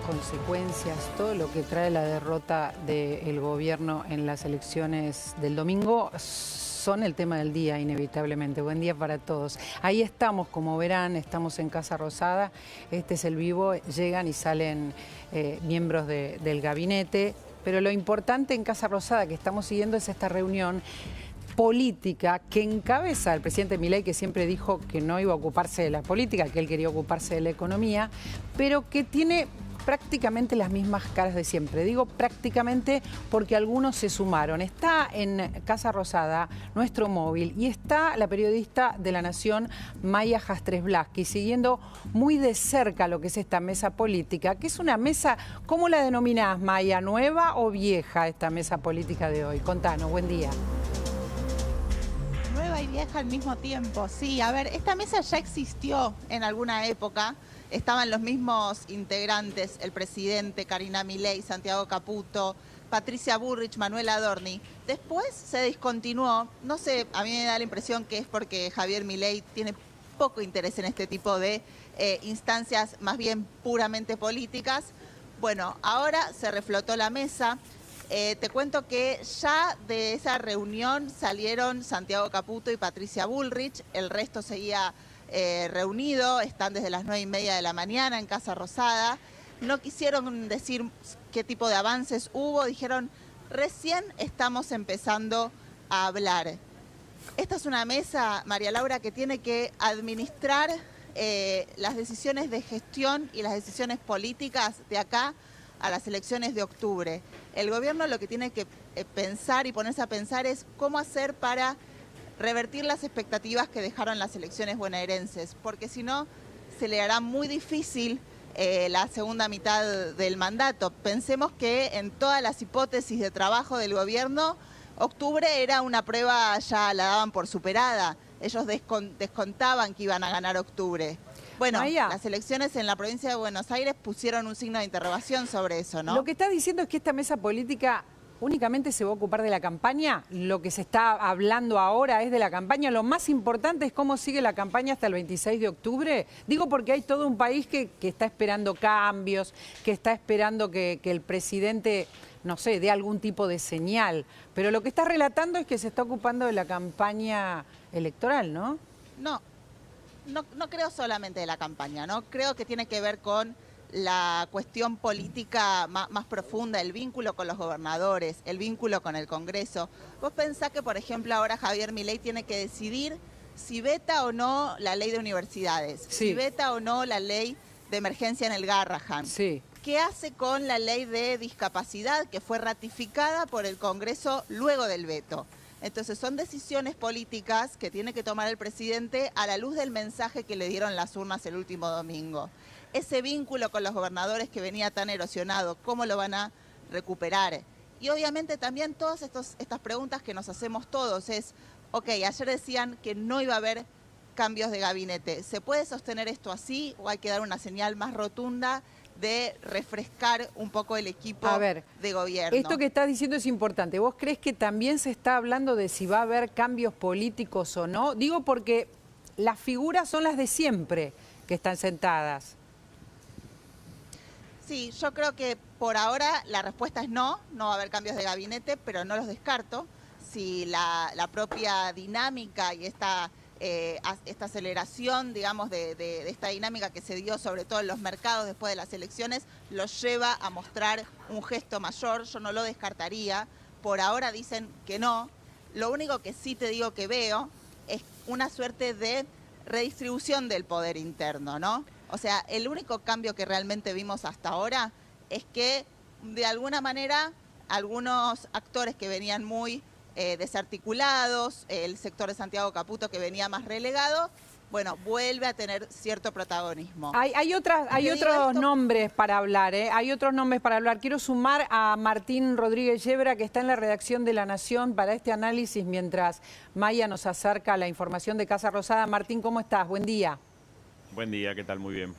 consecuencias, todo lo que trae la derrota del gobierno en las elecciones del domingo son el tema del día, inevitablemente. Buen día para todos. Ahí estamos, como verán, estamos en Casa Rosada. Este es el vivo, llegan y salen miembros del gabinete. Pero lo importante en Casa Rosada que estamos siguiendo es esta reunión política que encabeza el presidente Milei, que siempre dijo que no iba a ocuparse de la política, que él quería ocuparse de la economía, pero que tiene prácticamente las mismas caras de siempre. Digo prácticamente porque algunos se sumaron. Está en Casa Rosada nuestro móvil y está la periodista de La Nación, Maya Jastres Blaski, siguiendo muy de cerca lo que es esta mesa política, que es una mesa, ¿cómo la denominás, Maya? ¿Nueva o vieja esta mesa política de hoy? Contanos, buen día. Nueva y vieja al mismo tiempo, sí. A ver, esta mesa ya existió en alguna época. Estaban los mismos integrantes, el presidente, Karina Milei, Santiago Caputo, Patricia Bullrich, Manuel Adorni. Después se discontinuó. No sé, a mí me da la impresión que es porque Javier Milei tiene poco interés en este tipo de instancias más bien puramente políticas. Bueno, ahora se reflotó la mesa. Te cuento que ya de esa reunión salieron Santiago Caputo y Patricia Bullrich. El resto seguía reunido, están desde las 9:30 de la mañana en Casa Rosada. No quisieron decir qué tipo de avances hubo, dijeron recién estamos empezando a hablar. Esta es una mesa, María Laura, que tiene que administrar las decisiones de gestión y las decisiones políticas de acá a las elecciones de octubre. El gobierno lo que tiene que pensar y ponerse a pensar es cómo hacer para revertir las expectativas que dejaron las elecciones bonaerenses, porque si no se le hará muy difícil la segunda mitad del mandato. Pensemos que en todas las hipótesis de trabajo del gobierno, octubre era una prueba, ya la daban por superada. Ellos descontaban que iban a ganar octubre. Bueno, Maya, las elecciones en la provincia de Buenos Aires pusieron un signo de interrogación sobre eso, ¿no? Lo que está diciendo es que esta mesa política únicamente se va a ocupar de la campaña. Lo que se está hablando ahora es de la campaña. Lo más importante es cómo sigue la campaña hasta el 26 de octubre. Digo porque hay todo un país que está esperando cambios, que está esperando que el presidente, no sé, dé algún tipo de señal. Pero lo que está relatando es que se está ocupando de la campaña electoral, ¿no? No creo solamente de la campaña, ¿no? Creo que tiene que ver con la cuestión política más profunda, el vínculo con los gobernadores, el vínculo con el Congreso. Vos pensás que, por ejemplo, ahora Javier Milei tiene que decidir si veta o no la ley de universidades, sí, si veta o no la ley de emergencia en el Garrahan. Sí. ¿Qué hace con la ley de discapacidad que fue ratificada por el Congreso luego del veto? Entonces son decisiones políticas que tiene que tomar el presidente a la luz del mensaje que le dieron las urnas el último domingo. Ese vínculo con los gobernadores que venía tan erosionado, ¿cómo lo van a recuperar? Y obviamente también todas estas preguntas que nos hacemos todos es, ok, ayer decían que no iba a haber cambios de gabinete. ¿Se puede sostener esto así o hay que dar una señal más rotunda de refrescar un poco el equipo de gobierno? Esto que estás diciendo es importante. ¿Vos crees que también se está hablando de si va a haber cambios políticos o no? Digo porque las figuras son las de siempre que están sentadas. Sí, yo creo que por ahora la respuesta es no va a haber cambios de gabinete, pero no los descarto. Si la propia dinámica y esta aceleración, digamos, de esta dinámica que se dio sobre todo en los mercados después de las elecciones, los lleva a mostrar un gesto mayor, yo no lo descartaría. Por ahora dicen que no. Lo único que sí te digo que veo es una suerte de redistribución del poder interno, ¿no? O sea, el único cambio que realmente vimos hasta ahora es que, de alguna manera, algunos actores que venían muy desarticulados, el sector de Santiago Caputo que venía más relegado, bueno, vuelve a tener cierto protagonismo. Hay otros nombres para hablar, ¿eh? Hay otros nombres para hablar. Quiero sumar a Martín Rodríguez Yebra, que está en la redacción de La Nación para este análisis, mientras Maya nos acerca la información de Casa Rosada. Martín, ¿cómo estás? Buen día. Buen día, ¿qué tal? Muy bien.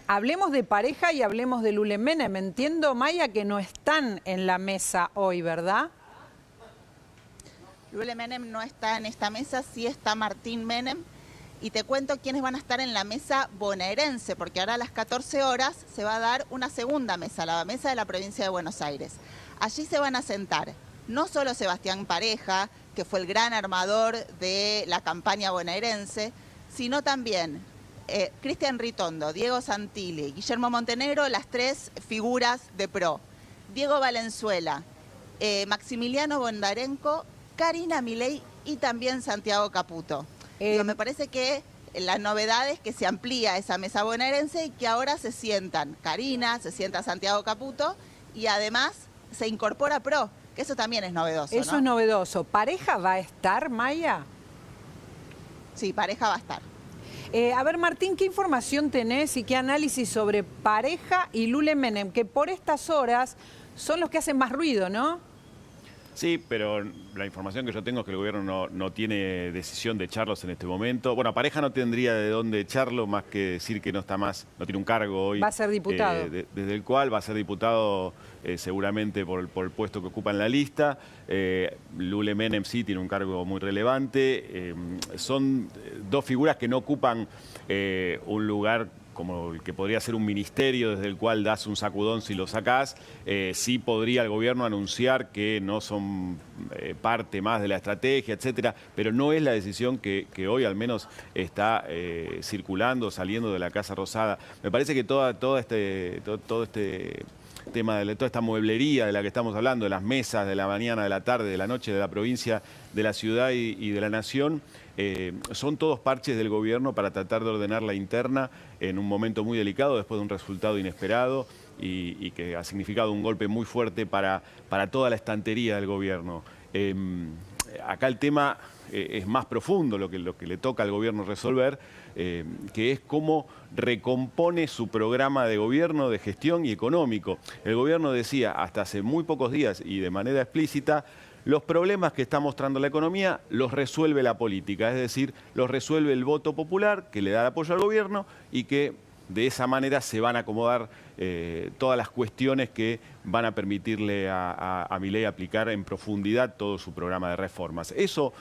Hablemos de pareja y hablemos de Lule Menem. Entiendo, Maya, que no están en la mesa hoy, ¿verdad? Lule Menem no está en esta mesa, sí está Martín Menem. Y te cuento quiénes van a estar en la mesa bonaerense, porque ahora a las 14 horas se va a dar una segunda mesa, la mesa de la provincia de Buenos Aires. Allí se van a sentar no solo Sebastián Pareja, que fue el gran armador de la campaña bonaerense, sino también Cristian Ritondo, Diego Santilli, Guillermo Montenegro, las tres figuras de PRO, Diego Valenzuela, Maximiliano Bondarenko, Karina Milei y también Santiago Caputo. Me parece que la novedad es que se amplía esa mesa bonaerense y que ahora se sientan Karina, se sienta Santiago Caputo y además se incorpora PRO, que eso también es novedoso. Eso ¿no? es novedoso. ¿Pareja va a estar, Maya? Sí, Pareja va a estar. A ver, Martín, ¿qué información tenés y qué análisis sobre Pareja y Lule Menem, que por estas horas son los que hacen más ruido, ¿no? Sí, pero la información que yo tengo es que el gobierno no tiene decisión de echarlos en este momento. Bueno, Pareja no tendría de dónde echarlo, más que decir que no está más, no tiene un cargo hoy. Va a ser diputado. Desde el cual va a ser diputado seguramente por el puesto que ocupa en la lista. Lule Menem sí tiene un cargo muy relevante. Son dos figuras que no ocupan un lugar como el que podría ser un ministerio desde el cual das un sacudón si lo sacás. Sí podría el gobierno anunciar que no son parte más de la estrategia, etcétera, pero no es la decisión que hoy al menos está circulando, saliendo de la Casa Rosada. Me parece que todo este tema de toda esta mueblería de la que estamos hablando, de las mesas, de la mañana, de la tarde, de la noche, de la provincia, de la ciudad y de la nación, son todos parches del gobierno para tratar de ordenar la interna en un momento muy delicado, después de un resultado inesperado y que ha significado un golpe muy fuerte para toda la estantería del gobierno. Acá el tema es más profundo, lo que le toca al gobierno resolver, que es cómo recompone su programa de gobierno, de gestión y económico. El gobierno decía hasta hace muy pocos días y de manera explícita: los problemas que está mostrando la economía los resuelve la política, es decir, los resuelve el voto popular que le da el apoyo al gobierno y que de esa manera se van a acomodar todas las cuestiones que van a permitirle a Milei aplicar en profundidad todo su programa de reformas. Eso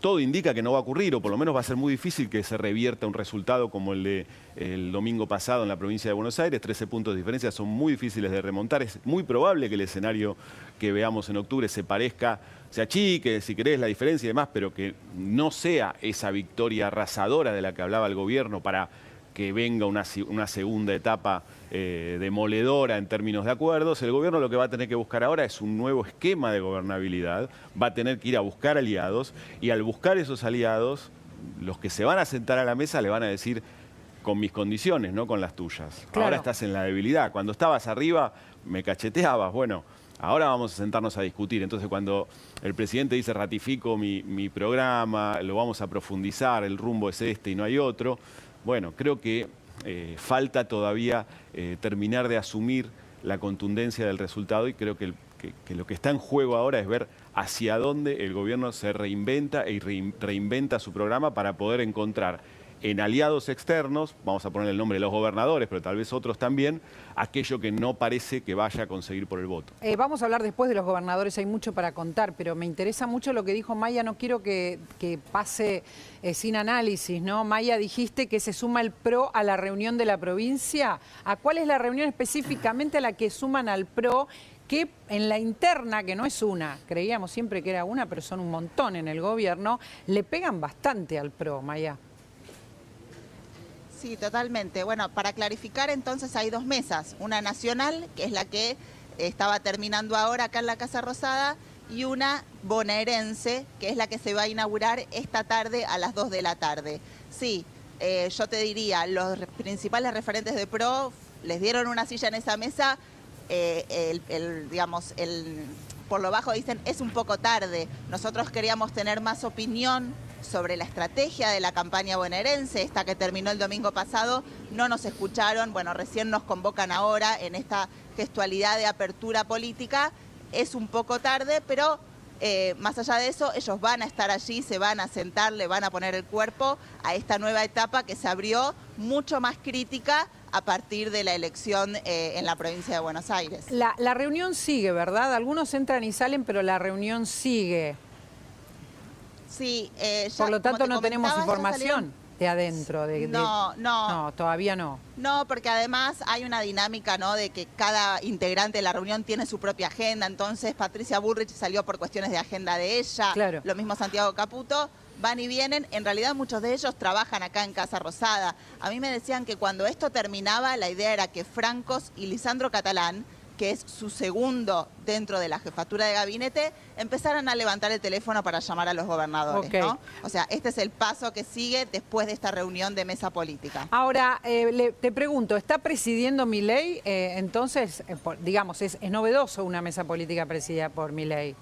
todo indica que no va a ocurrir, o por lo menos va a ser muy difícil que se revierta un resultado como el de el domingo pasado en la provincia de Buenos Aires. 13 puntos de diferencia son muy difíciles de remontar. Es muy probable que el escenario que veamos en octubre se achique, si querés, la diferencia y demás, pero que no sea esa victoria arrasadora de la que hablaba el gobierno para que venga una segunda etapa demoledora en términos de acuerdos. El gobierno lo que va a tener que buscar ahora es un nuevo esquema de gobernabilidad, va a tener que ir a buscar aliados, y al buscar esos aliados, los que se van a sentar a la mesa le van a decir: con mis condiciones, no con las tuyas. Claro. Ahora estás en la debilidad. Cuando estabas arriba me cacheteabas. Bueno, ahora vamos a sentarnos a discutir. Entonces, cuando el presidente dice: ratifico mi programa, lo vamos a profundizar, el rumbo es este y no hay otro, bueno, creo que falta todavía terminar de asumir la contundencia del resultado, y creo que lo que está en juego ahora es ver hacia dónde el gobierno se reinventa y reinventa su programa para poder encontrar en aliados externos, vamos a poner el nombre de los gobernadores, pero tal vez otros también, aquello que no parece que vaya a conseguir por el voto. Vamos a hablar después de los gobernadores, hay mucho para contar, pero me interesa mucho lo que dijo Maya, no quiero que pase sin análisis, ¿no? Maya, dijiste que se suma el PRO a la reunión de la provincia. ¿A cuál es la reunión específicamente a la que suman al PRO? Que en la interna, que no es una, creíamos siempre que era una, pero son un montón en el gobierno, le pegan bastante al PRO, Maya. Sí, totalmente. Bueno, para clarificar, entonces hay dos mesas. Una nacional, que es la que estaba terminando ahora acá en la Casa Rosada, y una bonaerense, que es la que se va a inaugurar esta tarde a las 2 de la tarde. Sí, yo te diría, los principales referentes de PRO les dieron una silla en esa mesa, por lo bajo dicen: es un poco tarde, nosotros queríamos tener más opinión sobre la estrategia de la campaña bonaerense, esta que terminó el domingo pasado, no nos escucharon, bueno, recién nos convocan ahora en esta gestualidad de apertura política, es un poco tarde, pero más allá de eso, ellos van a estar allí, se van a sentar, le van a poner el cuerpo a esta nueva etapa que se abrió mucho más crítica a partir de la elección en la provincia de Buenos Aires. La reunión sigue, ¿verdad? Algunos entran y salen, pero la reunión sigue. Sí, Por lo tanto, como te no tenemos comentaba, ya información salieron... de adentro. No, todavía no. No, porque además hay una dinámica, ¿no?, de que cada integrante de la reunión tiene su propia agenda. Entonces, Patricia Bullrich salió por cuestiones de agenda de ella. Claro. Lo mismo Santiago Caputo. Van y vienen. En realidad, muchos de ellos trabajan acá en Casa Rosada. A mí me decían que cuando esto terminaba, la idea era que Francos y Lisandro Catalán, que es su segundo dentro de la jefatura de gabinete, empezaran a levantar el teléfono para llamar a los gobernadores, Okay. ¿no? O sea, este es el paso que sigue después de esta reunión de mesa política. Ahora, te pregunto, ¿está presidiendo Milei? Entonces, digamos, es novedoso una mesa política presidida por Milei.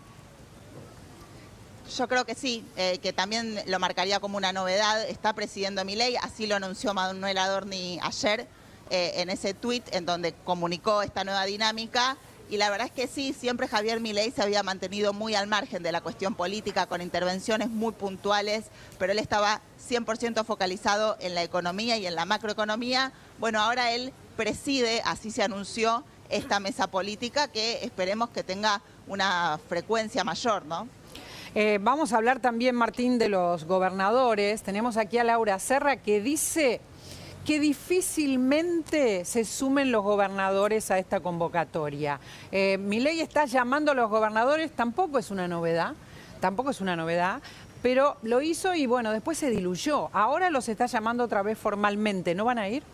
Yo creo que sí, que también lo marcaría como una novedad. Está presidiendo Milei, así lo anunció Manuel Adorni ayer en ese tuit en donde comunicó esta nueva dinámica. Y la verdad es que sí, siempre Javier Milei se había mantenido muy al margen de la cuestión política, con intervenciones muy puntuales, pero él estaba 100% focalizado en la economía y en la macroeconomía. Bueno, ahora él preside, así se anunció, esta mesa política que esperemos que tenga una frecuencia mayor, ¿no? Vamos a hablar también, Martín, de los gobernadores. Tenemos aquí a Laura Serra, que dice que difícilmente se sumen los gobernadores a esta convocatoria. Milei está llamando a los gobernadores, tampoco es una novedad, pero lo hizo y bueno, después se diluyó. Ahora los está llamando otra vez formalmente, ¿no van a ir?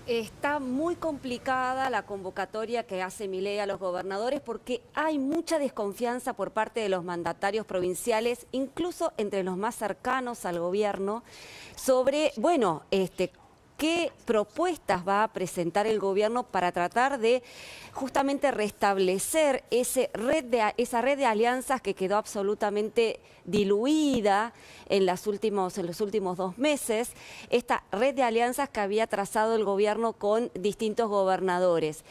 Está muy complicada la convocatoria que hace Milei a los gobernadores porque hay mucha desconfianza por parte de los mandatarios provinciales, incluso entre los más cercanos al gobierno, sobre, bueno, qué propuestas va a presentar el gobierno para tratar de justamente restablecer esa red de alianzas que quedó absolutamente diluida en los últimos 2 meses, esta red de alianzas que había trazado el gobierno con distintos gobernadores.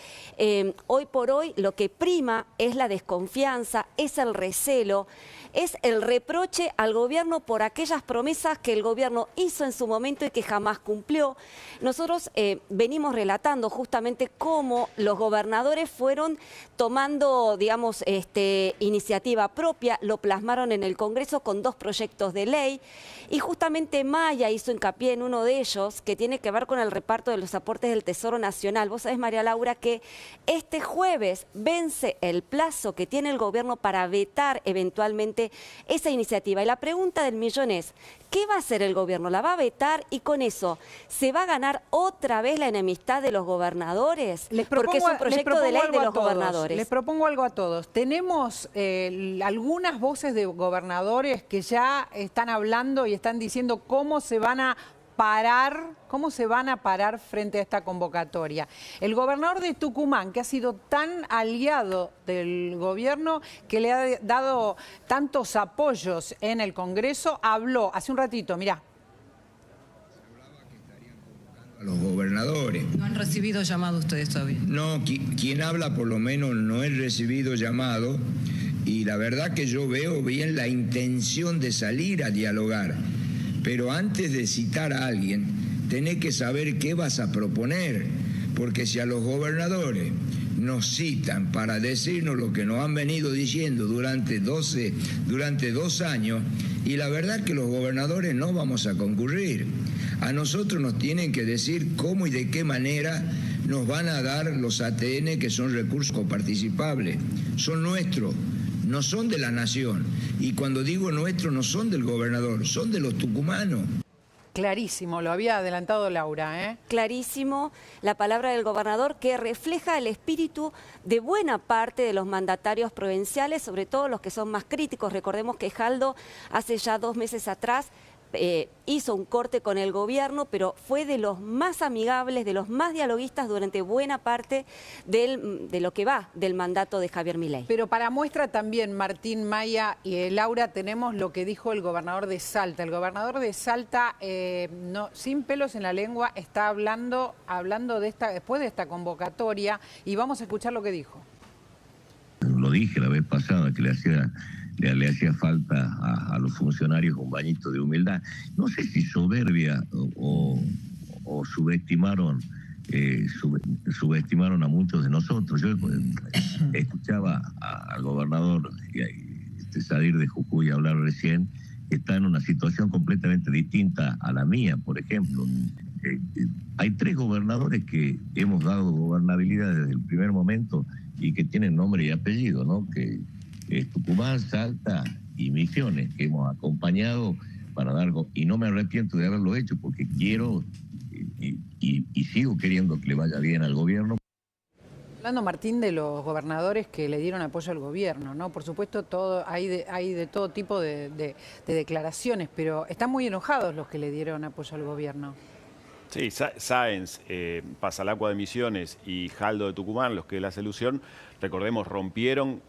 Hoy por hoy lo que prima es la desconfianza, es el recelo, es el reproche al gobierno por aquellas promesas que el gobierno hizo en su momento y que jamás cumplió. Nosotros venimos relatando justamente cómo los gobernadores fueron tomando, digamos, iniciativa propia, lo plasmaron en el Congreso con 2 proyectos de ley y justamente Maya hizo hincapié en uno de ellos que tiene que ver con el reparto de los aportes del Tesoro Nacional. Vos sabés, María Laura, que este jueves vence el plazo que tiene el gobierno para vetar eventualmente esa iniciativa. Y la pregunta del millón es, ¿qué va a hacer el gobierno? ¿La va a vetar y con eso se va a ganar otra vez la enemistad de los gobernadores? Porque es un proyecto de ley de los gobernadores. Les propongo algo a todos. Tenemos algunas voces de gobernadores que ya están hablando y están diciendo cómo se van a parar frente a esta convocatoria. El gobernador de Tucumán, que ha sido tan aliado del gobierno, que le ha dado tantos apoyos en el Congreso, habló hace un ratito, mirá. A los gobernadores. ¿No han recibido llamado ustedes todavía? No, quien habla por lo menos no he recibido llamado y la verdad que yo veo bien la intención de salir a dialogar. Pero antes de citar a alguien, tenés que saber qué vas a proponer, porque si a los gobernadores nos citan para decirnos lo que nos han venido diciendo durante 2 años, y la verdad que los gobernadores no vamos a concurrir. A nosotros nos tienen que decir cómo y de qué manera nos van a dar los ATN, que son recursos coparticipables. Son nuestros. No son de la nación. Y cuando digo nuestro, no son del gobernador, son de los tucumanos. Clarísimo, lo había adelantado Laura, ¿eh? Clarísimo la palabra del gobernador que refleja el espíritu de buena parte de los mandatarios provinciales, sobre todo los que son más críticos. Recordemos que Jaldo hace ya 2 meses atrás hizo un corte con el gobierno, pero fue de los más amigables, de los más dialoguistas durante buena parte de lo que va del mandato de Javier Milei. Pero para muestra también, Martín, Maya y Laura, tenemos lo que dijo el gobernador de Salta. El gobernador de Salta, sin pelos en la lengua, está hablando después de esta convocatoria, y vamos a escuchar lo que dijo. Lo dije la vez pasada, que le hacía falta a los funcionarios un bañito de humildad. No sé si soberbia o subestimaron a muchos de nosotros. Yo escuchaba al gobernador Sadir de Jujuy hablar recién está en una situación completamente distinta a la mía, por ejemplo. Hay 3 gobernadores que hemos dado gobernabilidad desde el primer momento y que tienen nombre y apellido, ¿no? Que es Tucumán, Salta y Misiones, que hemos acompañado para dar, y no me arrepiento de haberlo hecho porque quiero y sigo queriendo que le vaya bien al gobierno. Hablando, Martín, de los gobernadores que le dieron apoyo al gobierno, ¿no? Por supuesto, hay de todo tipo de declaraciones, pero están muy enojados los que le dieron apoyo al gobierno. Sí, Sáenz, Pasalacua de Misiones y Jaldo de Tucumán, los que la solución, recordemos, rompieron,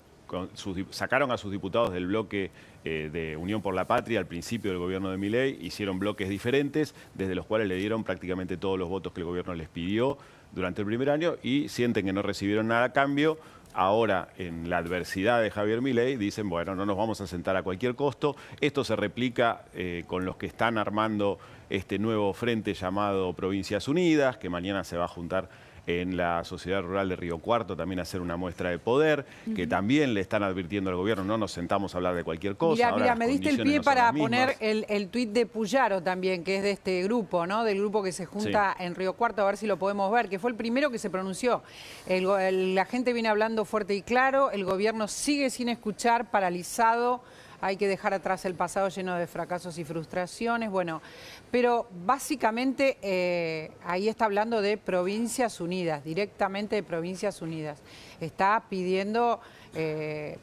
sacaron a sus diputados del bloque de Unión por la Patria al principio del gobierno de Milei, hicieron bloques diferentes, desde los cuales le dieron prácticamente todos los votos que el gobierno les pidió durante el primer año y sienten que no recibieron nada a cambio. Ahora, en la adversidad de Javier Milei, dicen, bueno, no nos vamos a sentar a cualquier costo. Esto se replica con los que están armando este nuevo frente llamado Provincias Unidas, que mañana se va a juntar en la Sociedad Rural de Río Cuarto también a hacer una muestra de poder, que también le están advirtiendo al gobierno, no nos sentamos a hablar de cualquier cosa. Mira, me diste el pie para poner el tuit de Puyaro también, que es de este grupo, ¿no? Del grupo que se junta en Río Cuarto, a ver si lo podemos ver, que fue el primero que se pronunció. La gente viene hablando fuerte y claro, el gobierno sigue sin escuchar, paralizado. Hay que dejar atrás el pasado lleno de fracasos y frustraciones. Bueno, pero básicamente ahí está hablando de Provincias Unidas, directamente de Provincias Unidas. Está pidiendo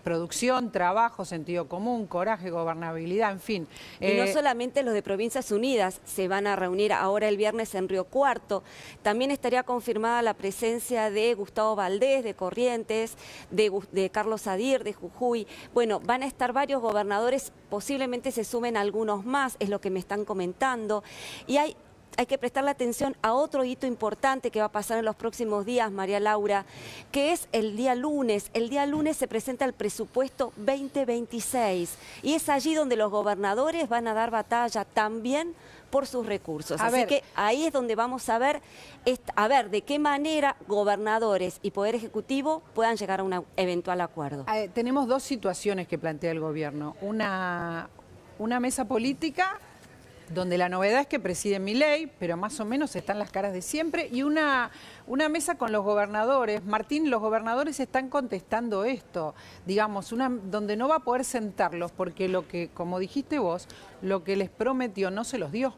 producción, trabajo, sentido común, coraje, gobernabilidad, en fin. Y no solamente los de Provincias Unidas se van a reunir ahora el viernes en Río Cuarto, también estaría confirmada la presencia de Gustavo Valdés, de Corrientes, de Carlos Adir, de Jujuy. Bueno, van a estar varios gobernadores, posiblemente se sumen algunos más, es lo que me están comentando. Y hay que prestarle atención a otro hito importante que va a pasar en los próximos días, María Laura, que es el día lunes. El día lunes se presenta el presupuesto 2026 y es allí donde los gobernadores van a dar batalla también por sus recursos. Así que ahí es donde vamos a ver de qué manera gobernadores y Poder Ejecutivo puedan llegar a un eventual acuerdo. Tenemos 2 situaciones que plantea el gobierno. Una mesa política donde la novedad es que preside Milei, pero más o menos están las caras de siempre, y una mesa con los gobernadores. Martín, los gobernadores están contestando esto, digamos, donde no va a poder sentarlos, porque lo que, como dijiste vos, lo que les prometió no se los dio.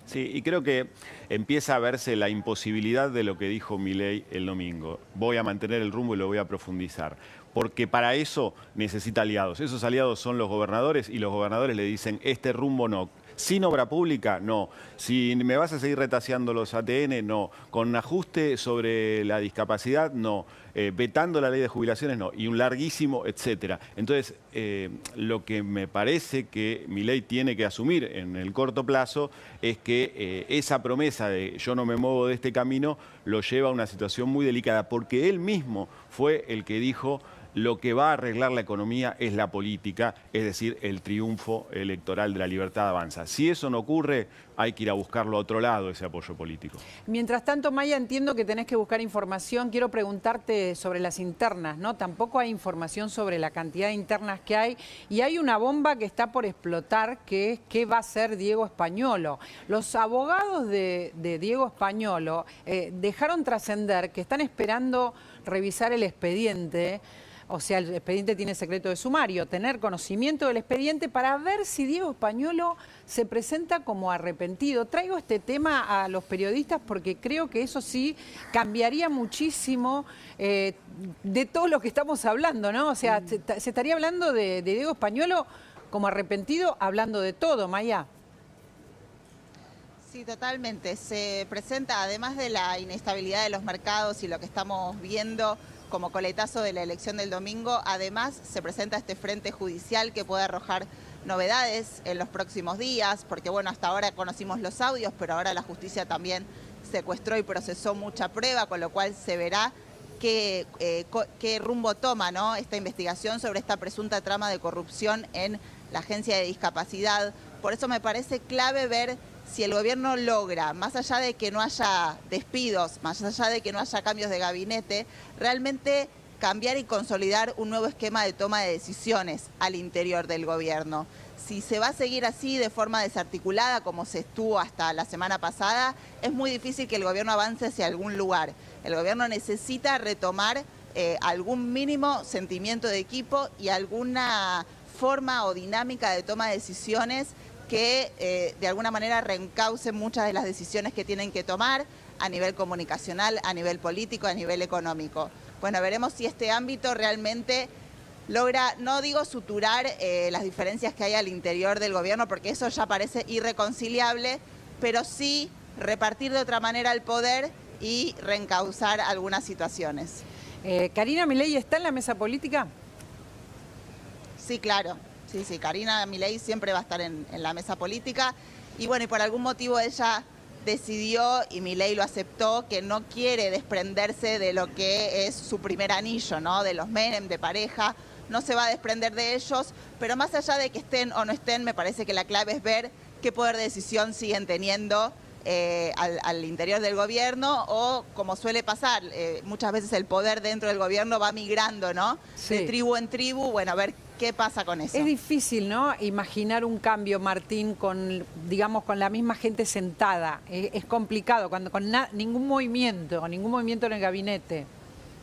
Sí, y creo que empieza a verse la imposibilidad de lo que dijo Milei el domingo. Voy a mantener el rumbo y lo voy a profundizar. Porque para eso necesita aliados. Esos aliados son los gobernadores y los gobernadores le dicen, este rumbo no. Sin obra pública, no. Si me vas a seguir retaseando los ATN, no. Con ajuste sobre la discapacidad, no. Vetando la ley de jubilaciones, no. Y un larguísimo, etcétera. Entonces, lo que me parece que Milei tiene que asumir en el corto plazo es que esa promesa de yo no me muevo de este camino lo lleva a una situación muy delicada, porque él mismo fue el que dijo lo que va a arreglar la economía es la política, es decir, el triunfo electoral de la Libertad Avanza. Si eso no ocurre, hay que ir a buscarlo a otro lado, ese apoyo político. Mientras tanto, Maya, entiendo que tenés que buscar información. Quiero preguntarte sobre las internas, ¿no? Tampoco hay información sobre la cantidad de internas que hay. Y hay una bomba que está por explotar, que es qué va a hacer Diego Españolo. Los abogados de Diego Españolo dejaron trascender que están esperando revisar el expediente. O sea, el expediente tiene secreto de sumario, tener conocimiento del expediente para ver si Diego Españolo se presenta como arrepentido. Traigo este tema a los periodistas porque creo que eso sí cambiaría muchísimo de todo lo que estamos hablando, ¿no? O sea, se estaría hablando de Diego Españolo como arrepentido, hablando de todo, Maya. Sí, totalmente. Se presenta, además de la inestabilidad de los mercados y lo que estamos viendo como coletazo de la elección del domingo, además se presenta este frente judicial que puede arrojar novedades en los próximos días, porque bueno, hasta ahora conocimos los audios, pero ahora la justicia también secuestró y procesó mucha prueba, con lo cual se verá qué rumbo toma, ¿no?, esta investigación sobre esta presunta trama de corrupción en la Agencia de Discapacidad. Por eso me parece clave ver si el gobierno logra, más allá de que no haya despidos, más allá de que no haya cambios de gabinete, realmente cambiar y consolidar un nuevo esquema de toma de decisiones al interior del gobierno. Si se va a seguir así de forma desarticulada como se estuvo hasta la semana pasada, es muy difícil que el gobierno avance hacia algún lugar. El gobierno necesita retomar algún mínimo sentimiento de equipo y alguna forma o dinámica de toma de decisiones que de alguna manera reencaucen muchas de las decisiones que tienen que tomar a nivel comunicacional, a nivel político, a nivel económico. Bueno, veremos si este ámbito realmente logra, no digo suturar las diferencias que hay al interior del gobierno, porque eso ya parece irreconciliable, pero sí repartir de otra manera el poder y reencauzar algunas situaciones. ¿Karina Milei está en la mesa política? Sí, claro. Sí, Karina Milei siempre va a estar en la mesa política. Y bueno, y por algún motivo ella decidió, y Milei lo aceptó, que no quiere desprenderse de lo que es su primer anillo, ¿no? De los Menem, de pareja. No se va a desprender de ellos, pero más allá de que estén o no estén, me parece que la clave es ver qué poder de decisión siguen teniendo al interior del gobierno, o como suele pasar, muchas veces el poder dentro del gobierno va migrando, ¿no? Sí. De tribu en tribu, bueno, a ver qué pasa con eso. Es difícil, ¿no? Imaginar un cambio, Martín, con, digamos, con la misma gente sentada. Es complicado, cuando con ningún movimiento en el gabinete.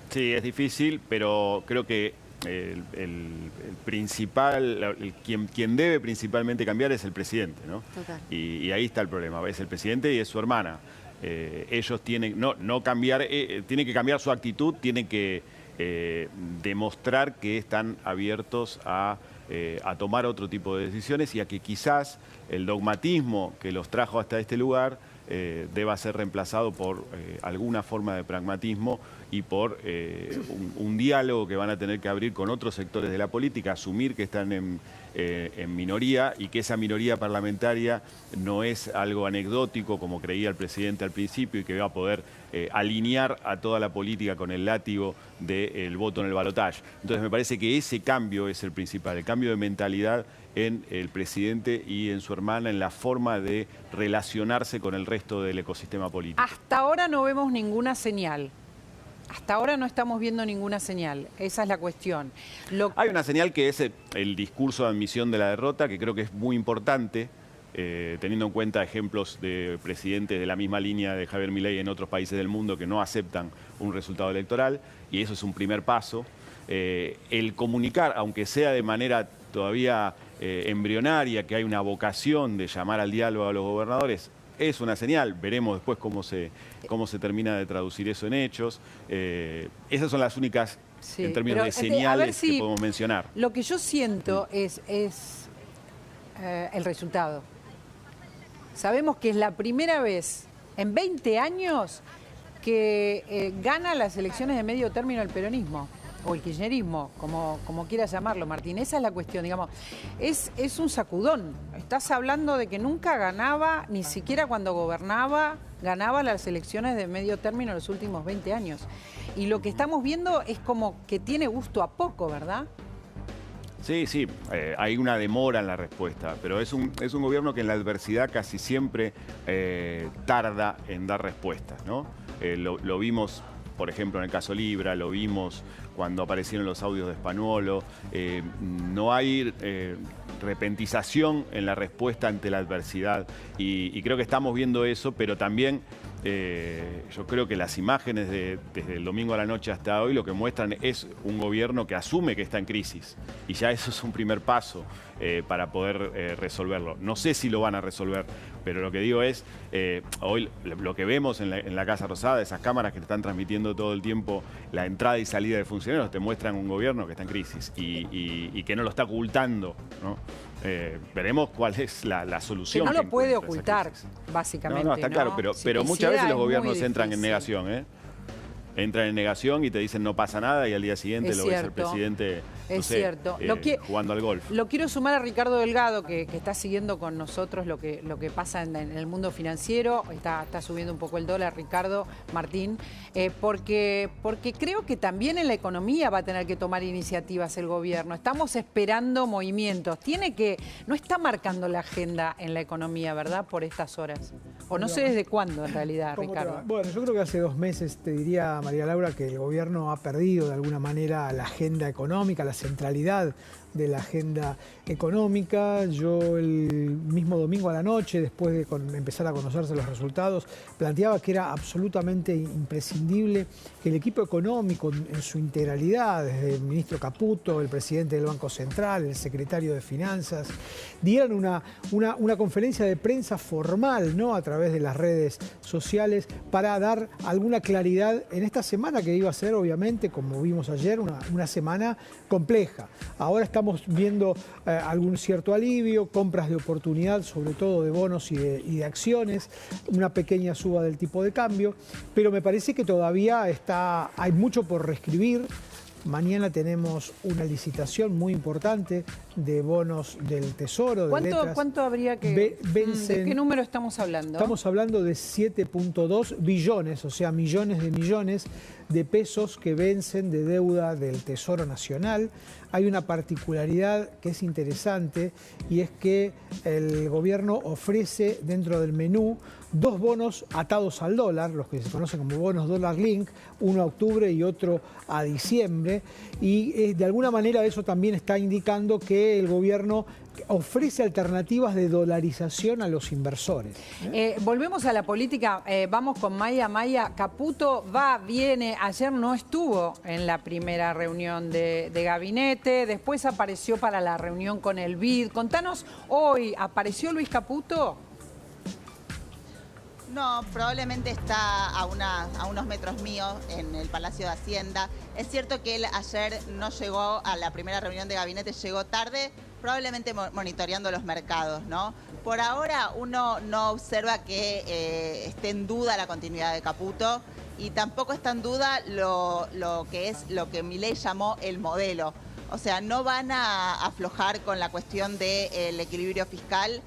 Sí, es difícil, pero creo que el principal, quien debe principalmente cambiar es el presidente, ¿no? Total. Y ahí está el problema, es el presidente y es su hermana. Ellos tienen no cambiar, tienen que cambiar su actitud, tienen que demostrar que están abiertos a tomar otro tipo de decisiones y a que quizás el dogmatismo que los trajo hasta este lugar deba ser reemplazado por alguna forma de pragmatismo y por un diálogo que van a tener que abrir con otros sectores de la política, asumir que están en minoría y que esa minoría parlamentaria no es algo anecdótico como creía el presidente al principio y que va a poder alinear a toda la política con el látigo del voto en el balotaje. Entonces me parece que ese cambio es el principal, el cambio de mentalidad en el presidente y en su hermana, en la forma de relacionarse con el resto del ecosistema político. Hasta ahora no vemos ninguna señal. Hasta ahora no estamos viendo ninguna señal. Esa es la cuestión. Hay una señal que es el discurso de admisión de la derrota, que creo que es muy importante, teniendo en cuenta ejemplos de presidentes de la misma línea de Javier Milei en otros países del mundo que no aceptan un resultado electoral, y eso es un primer paso. El comunicar, aunque sea de manera todavía embrionaria, que hay una vocación de llamar al diálogo a los gobernadores, es una señal. Veremos después cómo se termina de traducir eso en hechos. Esas son las únicas, sí, en términos de señales que podemos mencionar. Lo que yo siento es el resultado. Sabemos que es la primera vez en 20 años que gana las elecciones de medio término el peronismo. O el kirchnerismo, como quieras llamarlo, Martín. Esa es la cuestión, digamos. Es un sacudón. Estás hablando de que nunca ganaba, ni siquiera cuando gobernaba, ganaba las elecciones de medio término en los últimos 20 años. Y lo que estamos viendo es como que tiene gusto a poco, ¿verdad? Sí, hay una demora en la respuesta, pero es un gobierno que en la adversidad casi siempre tarda en dar respuestas, ¿no? Lo vimos, por ejemplo, en el caso Libra, lo vimos cuando aparecieron los audios de Spanuolo. No hay repentización en la respuesta ante la adversidad y creo que estamos viendo eso, pero también yo creo que las imágenes desde el domingo a la noche hasta hoy lo que muestran es un gobierno que asume que está en crisis y ya eso es un primer paso para poder resolverlo. No sé si lo van a resolver, pero lo que digo es, hoy lo que vemos en la Casa Rosada, esas cámaras que te están transmitiendo todo el tiempo la entrada y salida de funcionarios, te muestran un gobierno que está en crisis y que no lo está ocultando, ¿no? Veremos cuál es la solución. Que no lo puede ocultar, básicamente. No, está claro, pero muchas veces los gobiernos entran en negación, Entran en negación y te dicen no pasa nada y al día siguiente lo ves al presidente Es cierto. Jugando al golf. Lo quiero sumar a Ricardo Delgado, que está siguiendo con nosotros lo que pasa en el mundo financiero. Está subiendo un poco el dólar, Ricardo, Martín, porque creo que también en la economía va a tener que tomar iniciativas el gobierno. Estamos esperando movimientos. No está marcando la agenda en la economía, ¿verdad? Por estas horas. O no sé desde cuándo, en realidad, Ricardo. Bueno, yo creo que hace 2 meses, te diría, María Laura, que el gobierno ha perdido de alguna manera la agenda económica, la centralidad de la agenda económica. Yo el mismo domingo a la noche, después de empezar a conocerse los resultados, planteaba que era absolutamente imprescindible que el equipo económico en su integralidad, desde el ministro Caputo, el presidente del Banco Central, el secretario de Finanzas, dieran una conferencia de prensa formal, ¿no?, a través de las redes sociales, para dar alguna claridad en esta semana que iba a ser, obviamente, como vimos ayer, una semana compleja. Ahora estamos viendo algún cierto alivio, compras de oportunidad, sobre todo de bonos y de acciones, una pequeña suba del tipo de cambio, pero me parece que todavía hay mucho por reescribir. Mañana tenemos una licitación muy importante de bonos del Tesoro, de letras. ¿Cuánto habría que...? ¿De qué número estamos hablando? Estamos hablando de 7.2 billones, o sea, millones de pesos que vencen de deuda del Tesoro Nacional. Hay una particularidad que es interesante, y es que el gobierno ofrece dentro del menú 2 bonos atados al dólar, los que se conocen como bonos dólar link, uno a octubre y otro a diciembre, y de alguna manera eso también está indicando que el gobierno ofrece alternativas de dolarización a los inversores. Volvemos a la política, vamos con Maya. Maya, Caputo viene, ayer no estuvo en la primera reunión de gabinete, después apareció para la reunión con el BID. Contanos, hoy, ¿apareció Luis Caputo? No, probablemente está a unos metros míos en el Palacio de Hacienda. Es cierto que él ayer no llegó a la primera reunión de gabinete, llegó tarde, probablemente monitoreando los mercados, ¿no? Por ahora uno no observa que esté en duda la continuidad de Caputo, y tampoco está en duda lo que Milei llamó el modelo. O sea, no van a aflojar con la cuestión del equilibrio fiscal.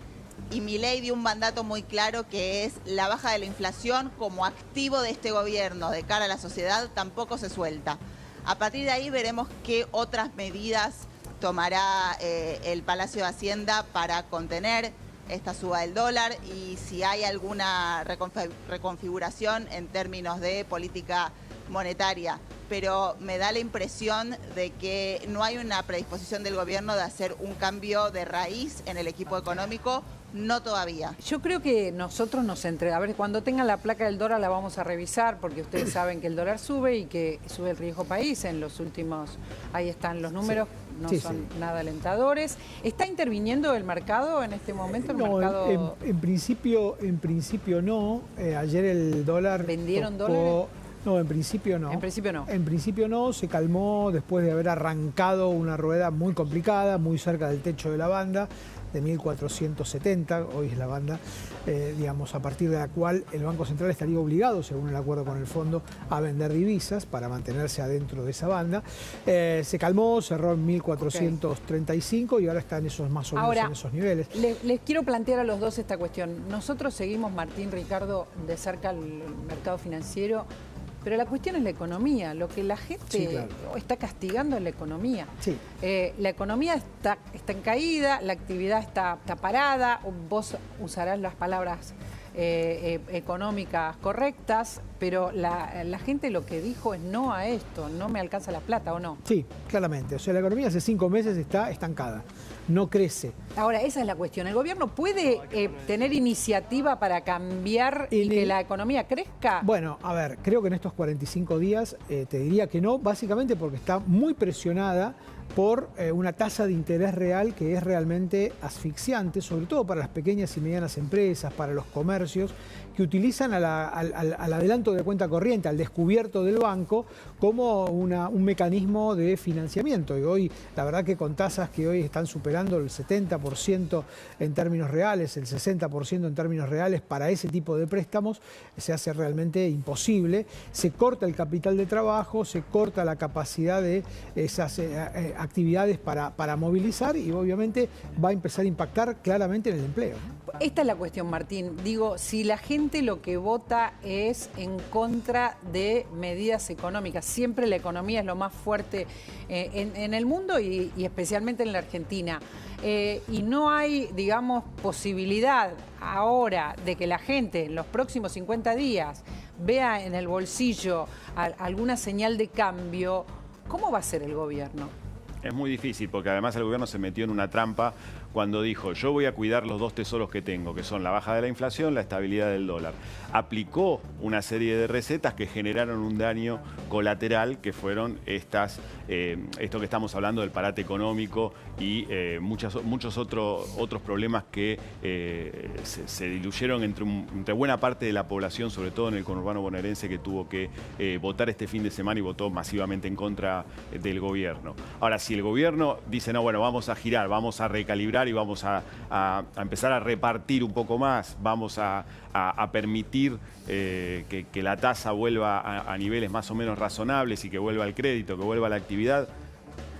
Y Milei dio un mandato muy claro, que es la baja de la inflación como activo de este gobierno de cara a la sociedad, tampoco se suelta. A partir de ahí veremos qué otras medidas tomará el Palacio de Hacienda para contener esta suba del dólar, y si hay alguna reconfiguración en términos de política monetaria. Pero me da la impresión de que no hay una predisposición del gobierno de hacer un cambio de raíz en el equipo económico. No todavía. Yo creo que nosotros a ver, cuando tengan la placa del dólar la vamos a revisar, porque ustedes saben que el dólar sube y que sube el riesgo país en los últimos, ahí están los números, sí. No son nada alentadores. ¿Está interviniendo el mercado en este momento? No, en principio no. Ayer el dólar... ¿Vendieron dólares? No, en principio no. En principio no. En principio no, se calmó después de haber arrancado una rueda muy complicada, muy cerca del techo de la banda, de 1470, hoy es la banda, digamos, a partir de la cual el Banco Central estaría obligado, según el acuerdo con el fondo, a vender divisas para mantenerse adentro de esa banda. Se calmó, cerró en 1435 y ahora está en esos más o menos en esos niveles. Les quiero plantear a los dos esta cuestión. Nosotros seguimos, Martín, Ricardo, de cerca el mercado financiero, pero la cuestión es la economía. Lo que la gente está castigando es la economía. Sí. La economía está en caída, la actividad está parada. Vos usarás las palabras económicas correctas, pero la gente lo que dijo es no a esto, no me alcanza la plata, ¿o no? Sí, claramente. O sea, la economía hace 5 meses está estancada, no crece. Ahora, esa es la cuestión. ¿El gobierno puede tener iniciativa para cambiar y que la economía crezca? Bueno, a ver, creo que en estos 45 días te diría que no, básicamente porque está muy presionada por una tasa de interés real que es realmente asfixiante, sobre todo para las pequeñas y medianas empresas, para los comercios, que utilizan al adelanto de cuenta corriente, al descubierto del banco, como un mecanismo de financiamiento. Y hoy, la verdad que con tasas que hoy están superando el 70% en términos reales, el 60% en términos reales, para ese tipo de préstamos se hace realmente imposible. Se corta el capital de trabajo, se corta la capacidad de esas actividades para movilizar y obviamente va a empezar a impactar claramente en el empleo. Esta es la cuestión, Martín. Digo, si la gente lo que vota es en contra de medidas económicas, siempre la economía es lo más fuerte en el mundo y especialmente en la Argentina. Y no hay, digamos, posibilidad ahora de que la gente en los próximos 50 días vea en el bolsillo alguna señal de cambio. ¿Cómo va a ser el gobierno? Es muy difícil porque además el gobierno se metió en una trampa cuando dijo yo voy a cuidar los dos tesoros que tengo, que son la baja de la inflación, la estabilidad del dólar. Aplicó una serie de recetas que generaron un daño colateral, que fueron esto que estamos hablando del parate económico y muchos otros problemas que se diluyeron entre buena parte de la población, sobre todo en el conurbano bonaerense, que tuvo que votar este fin de semana y votó masivamente en contra del gobierno. Ahora, si el gobierno dice, no, bueno, vamos a girar, vamos a recalibrar y vamos a empezar a repartir un poco más, vamos a permitir que la tasa vuelva a niveles más o menos razonables y que vuelva al crédito, que vuelva a la actividad,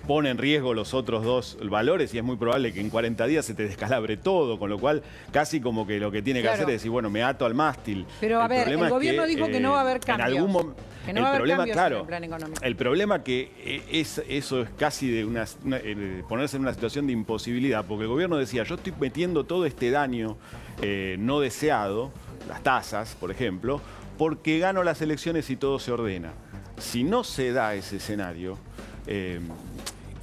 pone en riesgo los otros dos valores y es muy probable que en 40 días se te descalabre todo, con lo cual casi como que lo que tiene que hacer es decir, bueno, me ato al mástil. Pero a ver, el gobierno dijo que no va a haber cambios. En algún momento, que no va a haber cambios en el plan económico. El problema que eso es casi de ponerse en una situación de imposibilidad, porque el gobierno decía, yo estoy metiendo todo este daño no deseado, las tasas, por ejemplo, porque gano las elecciones y todo se ordena. Si no se da ese escenario,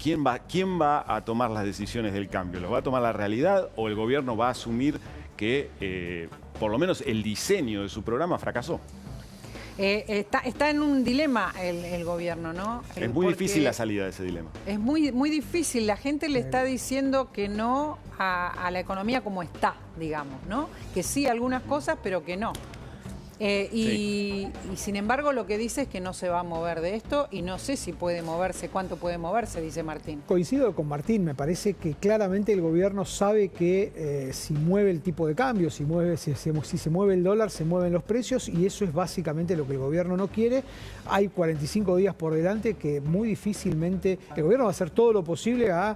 ¿quién va a tomar las decisiones del cambio? ¿Lo va a tomar la realidad o el gobierno va a asumir que por lo menos el diseño de su programa fracasó? Está en un dilema el gobierno, ¿no? Es muy difícil la salida de ese dilema. Es muy, muy difícil. La gente le está diciendo que no a la economía como está, digamos, ¿no? Que sí algunas cosas, pero que no. Y sin embargo lo que dice es que no se va a mover de esto y no sé si puede moverse, cuánto puede moverse, dice Martín. Coincido con Martín, me parece que claramente el gobierno sabe que si mueve el tipo de cambio, si se mueve el dólar, se mueven los precios y eso es básicamente lo que el gobierno no quiere. Hay 45 días por delante que muy difícilmente el gobierno va a hacer todo lo posible a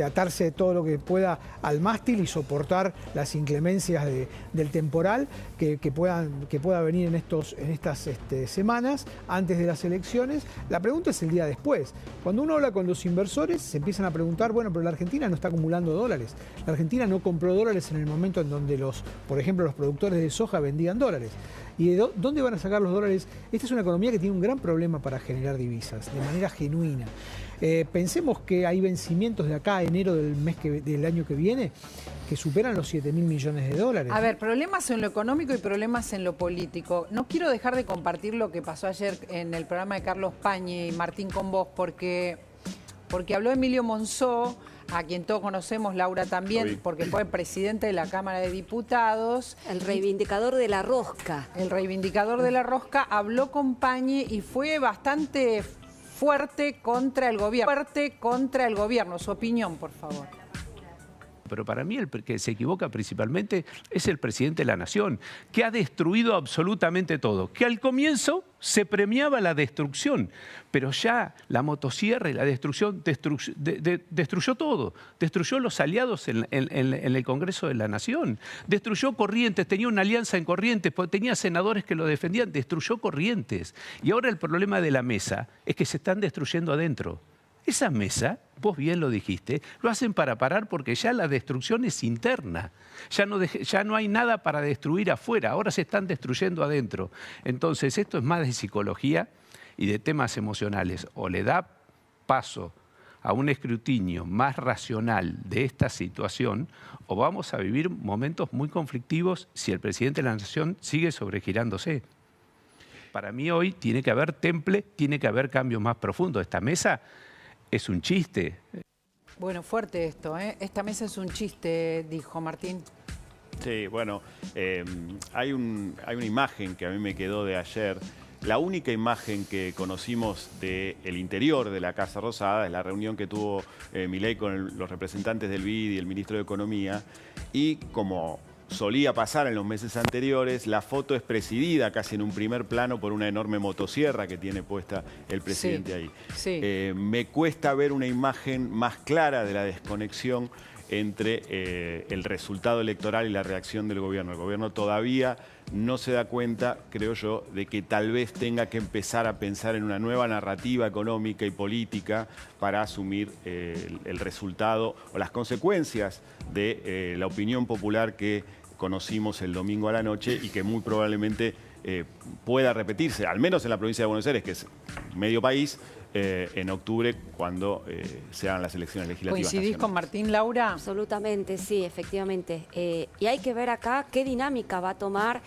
atarse todo lo que pueda al mástil y soportar las inclemencias del temporal que pueda venir en estas semanas antes de las elecciones. La pregunta es el día después. Cuando uno habla con los inversores se empiezan a preguntar, bueno, pero la Argentina no está acumulando dólares. La Argentina no compró dólares en el momento en donde por ejemplo, los productores de soja vendían dólares. ¿Y de dónde van a sacar los dólares? Esta es una economía que tiene un gran problema para generar divisas, de manera genuina. Pensemos que hay vencimientos de acá a enero del año que viene que superan los 7.000 millones de dólares. A ver, problemas en lo económico y problemas en lo político. No quiero dejar de compartir lo que pasó ayer en el programa de Carlos Pañi y Martín con vos, porque habló Emilio Monzó, a quien todos conocemos, Laura también, porque fue presidente de la Cámara de Diputados. El reivindicador de la rosca. El reivindicador de la rosca habló con Pañi y fue bastante fuerte contra el gobierno. Su opinión, por favor. Pero para mí el que se equivoca principalmente es el presidente de la Nación, que ha destruido absolutamente todo. Que al comienzo se premiaba la destrucción, pero ya la motosierra y la destrucción destruyó todo. Destruyó los aliados en el Congreso de la Nación. Destruyó Corrientes, tenía una alianza en Corrientes, tenía senadores que lo defendían, destruyó Corrientes. Y ahora el problema de la mesa es que se están destruyendo adentro. Esa mesa, vos bien lo dijiste, lo hacen para parar porque ya la destrucción es interna. Ya no hay nada para destruir afuera, ahora se están destruyendo adentro. Entonces esto es más de psicología y de temas emocionales. O le da paso a un escrutinio más racional de esta situación o vamos a vivir momentos muy conflictivos si el presidente de la Nación sigue sobregirándose. Para mí hoy tiene que haber temple, tiene que haber cambios más profundos. Esta mesa es un chiste. Bueno, fuerte esto, ¿eh? Esta mesa es un chiste, dijo Martín. Sí, bueno, hay una imagen que a mí me quedó de ayer. La única imagen que conocimos del interior de la Casa Rosada es la reunión que tuvo Milei con los representantes del BID y el ministro de Economía. Y como solía pasar en los meses anteriores, la foto es presidida casi en un primer plano por una enorme motosierra que tiene puesta el presidente ahí. Sí. Me cuesta ver una imagen más clara de la desconexión entre el resultado electoral y la reacción del gobierno. El gobierno todavía no se da cuenta, creo yo, de que tal vez tenga que empezar a pensar en una nueva narrativa económica y política para asumir el resultado o las consecuencias de la opinión popular que conocimos el domingo a la noche y que muy probablemente pueda repetirse, al menos en la provincia de Buenos Aires, que es medio país, en octubre, cuando se hagan las elecciones legislativas. ¿Coincidís con Martín, Laura? Absolutamente, sí, efectivamente. Y hay que ver acá qué dinámica va a tomar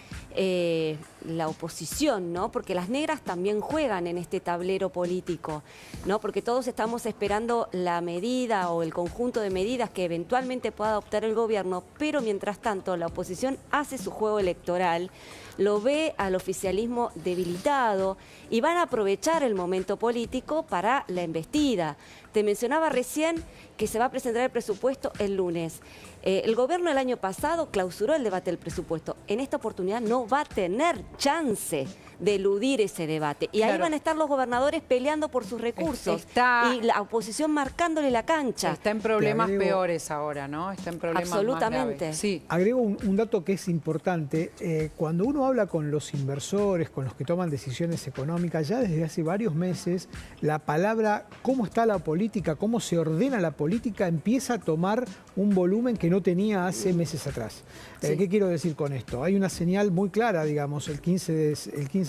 la oposición, ¿no? Porque las negras también juegan en este tablero político, ¿no? Porque todos estamos esperando la medida o el conjunto de medidas que eventualmente pueda adoptar el gobierno, pero mientras tanto la oposición hace su juego electoral, lo ve al oficialismo debilitado y van a aprovechar el momento político para la embestida. Te mencionaba recién que se va a presentar el presupuesto el lunes. El gobierno el año pasado clausuró el debate del presupuesto. En esta oportunidad no va a tener chance de eludir ese debate. Y ahí van a estar los gobernadores peleando por sus recursos y la oposición marcándole la cancha. Está en problemas peores ahora, ¿no? Está en problemas absolutamente más graves. Sí. Agrego un dato que es importante. Cuando uno habla con los inversores, con los que toman decisiones económicas, ya desde hace varios meses, la palabra cómo está la política, cómo se ordena la política, empieza a tomar un volumen que no tenía hace meses atrás. Sí. ¿Qué quiero decir con esto? Hay una señal muy clara, digamos, el 15 de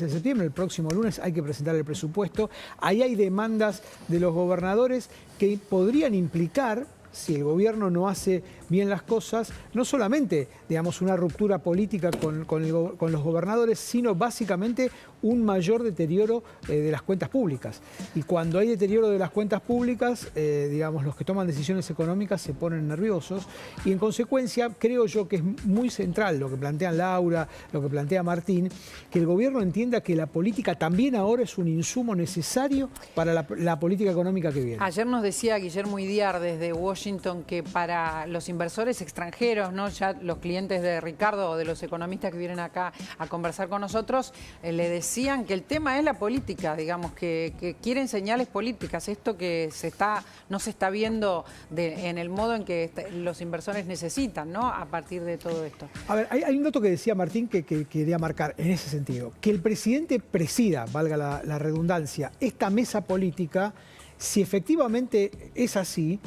septiembre, el próximo lunes, hay que presentar el presupuesto. Ahí hay demandas de los gobernadores que podrían implicar, si el gobierno no hace bien las cosas, no solamente, digamos, una ruptura política con los gobernadores, sino básicamente un mayor deterioro de las cuentas públicas. Y cuando hay deterioro de las cuentas públicas, digamos, los que toman decisiones económicas se ponen nerviosos y en consecuencia creo yo que es muy central lo que plantean Laura, lo que plantea Martín, que el gobierno entienda que la política también ahora es un insumo necesario para la política económica que viene. Ayer nos decía Guillermo Idiar desde Washington que para los inversores extranjeros, ¿no? Ya los clientes de Ricardo o de los economistas que vienen acá a conversar con nosotros, le decían que el tema es la política, digamos, que quieren señales políticas, esto que no se está viendo en el modo en que los inversores necesitan, ¿no? A partir de todo esto. A ver, hay un dato que decía Martín que quería marcar en ese sentido, que el presidente presida, valga la redundancia, esta mesa política. Si efectivamente es así,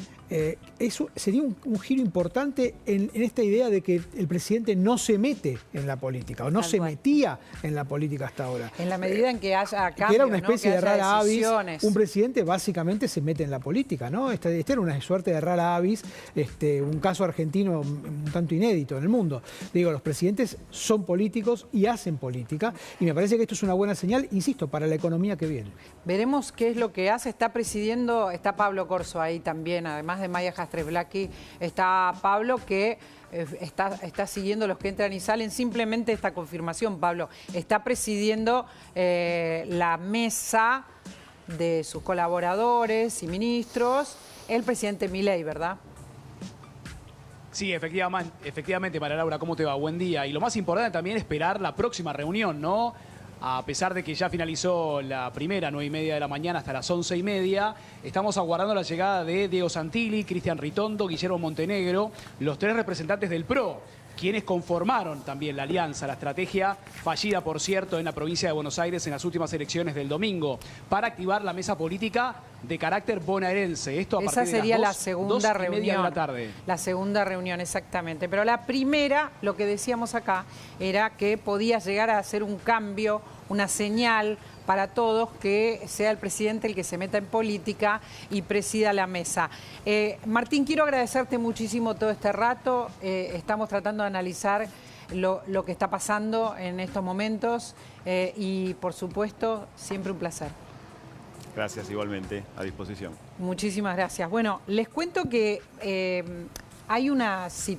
eso sería un giro importante en esta idea de que el presidente no se mete en la política o no se metía en la política hasta ahora. En la medida en que haya cambios, que era una especie de rara avis. Decisiones. Un presidente básicamente se mete en la política, ¿no? Este era una suerte de rara avis, un caso argentino un tanto inédito en el mundo. Digo, los presidentes son políticos y hacen política y me parece que esto es una buena señal, insisto, para la economía que viene. Veremos qué es lo que hace. Está presidiendo, está Pablo Corso ahí también, además de Maya Jastres-Blacky, está Pablo que está siguiendo los que entran y salen. Simplemente esta confirmación, Pablo, está presidiendo la mesa de sus colaboradores y ministros, el presidente Milei, ¿verdad? Sí, efectivamente, María Laura, ¿cómo te va? Buen día. Y lo más importante también es esperar la próxima reunión, ¿no? A pesar de que ya finalizó la primera, 9:30 de la mañana hasta las 11:30, estamos aguardando la llegada de Diego Santilli, Cristian Ritondo, Guillermo Montenegro, los tres representantes del PRO, quienes conformaron también la alianza, la estrategia fallida, por cierto, en la provincia de Buenos Aires en las últimas elecciones del domingo, para activar la mesa política de carácter bonaerense. Esto a Esa partir sería de la las segunda 2:30 reunión. de la tarde. La segunda reunión, exactamente. Pero la primera, lo que decíamos acá, era que podía llegar a ser un cambio, una señal para todos que sea el presidente el que se meta en política y presida la mesa. Martín, quiero agradecerte muchísimo todo este rato. Estamos tratando de analizar lo que está pasando en estos momentos y, por supuesto, siempre un placer. Gracias, igualmente, a disposición. Muchísimas gracias. Bueno, les cuento que hay una situación